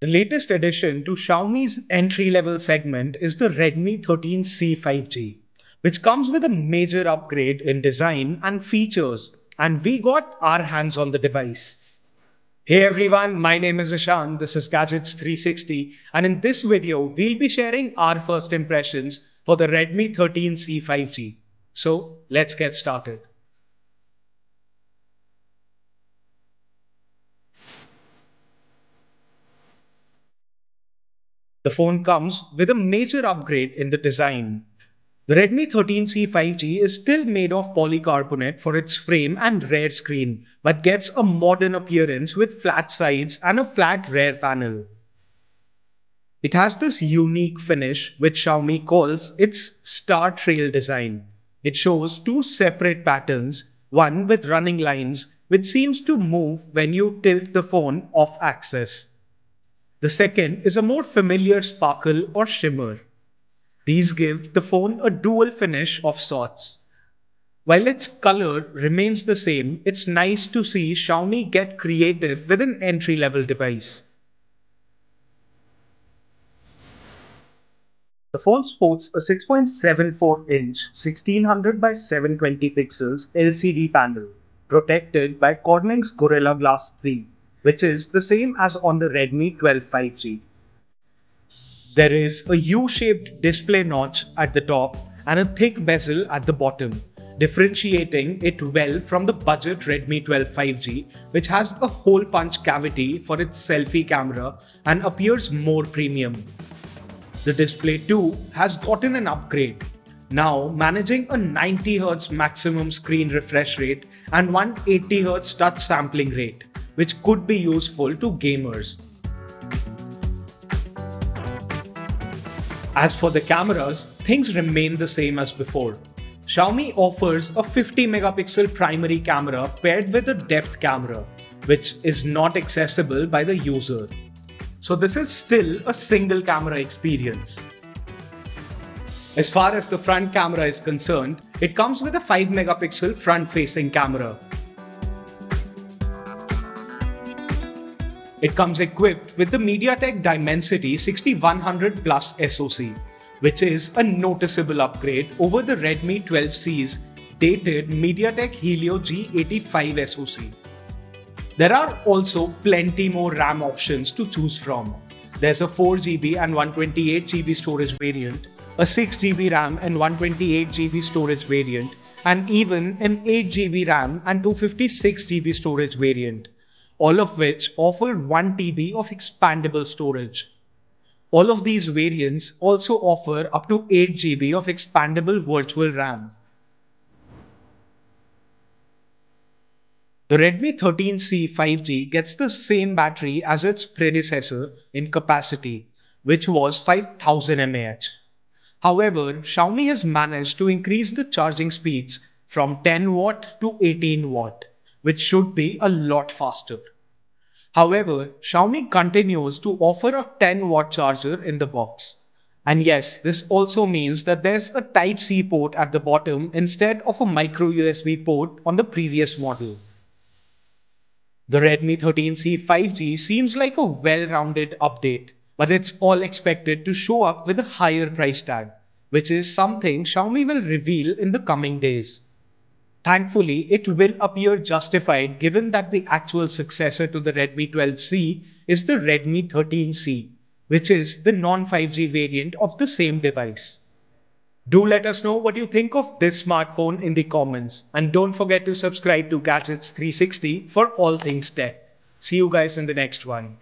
The latest addition to Xiaomi's entry-level segment is the Redmi 13C 5G, which comes with a major upgrade in design and features, and we got our hands on the device. Hey everyone, my name is Ishan, this is Gadgets 360, and in this video, we'll be sharing our first impressions for the Redmi 13C 5G. So, let's get started. The phone comes with a major upgrade in the design. The Redmi 13C 5G is still made of polycarbonate for its frame and rear screen, but gets a modern appearance with flat sides and a flat rear panel. It has this unique finish which Xiaomi calls its star trail design. It shows two separate patterns, one with running lines which seems to move when you tilt the phone off axis. The second is a more familiar sparkle or shimmer. These give the phone a dual finish of sorts. While its color remains the same, it's nice to see Xiaomi get creative with an entry-level device. The phone sports a 6.74-inch 1600 by 720 pixels LCD panel, protected by Corning's Gorilla Glass 3, which is the same as on the Redmi 12 5G. There is a U-shaped display notch at the top and a thick bezel at the bottom, differentiating it well from the budget Redmi 12 5G, which has a hole punch cavity for its selfie camera and appears more premium. The display too has gotten an upgrade, now managing a 90Hz maximum screen refresh rate and 180Hz touch sampling rate, which could be useful to gamers. As for the cameras, things remain the same as before. Xiaomi offers a 50-megapixel primary camera paired with a depth camera, which is not accessible by the user. So this is still a single camera experience. As far as the front camera is concerned, it comes with a 5-megapixel front-facing camera. It comes equipped with the MediaTek Dimensity 6100 Plus SoC, which is a noticeable upgrade over the Redmi 12C's dated MediaTek Helio G85 SoC. There are also plenty more RAM options to choose from. There's a 4GB and 128GB storage variant, a 6GB RAM and 128GB storage variant, and even an 8GB RAM and 256GB storage variant, all of which offer 1TB of expandable storage. All of these variants also offer up to 8GB of expandable virtual RAM. The Redmi 13C 5G gets the same battery as its predecessor in capacity, which was 5000 mAh. However, Xiaomi has managed to increase the charging speeds from 10 watt to 18 watt, which should be a lot faster. However, Xiaomi continues to offer a 10-watt charger in the box. And yes, this also means that there's a Type-C port at the bottom instead of a micro USB port on the previous model. The Redmi 13C 5G seems like a well-rounded update, but it's all expected to show up with a higher price tag, which is something Xiaomi will reveal in the coming days. Thankfully, it will appear justified given that the actual successor to the Redmi 12C is the Redmi 13C, which is the non-5G variant of the same device. Do let us know what you think of this smartphone in the comments, and don't forget to subscribe to Gadgets 360 for all things tech. See you guys in the next one.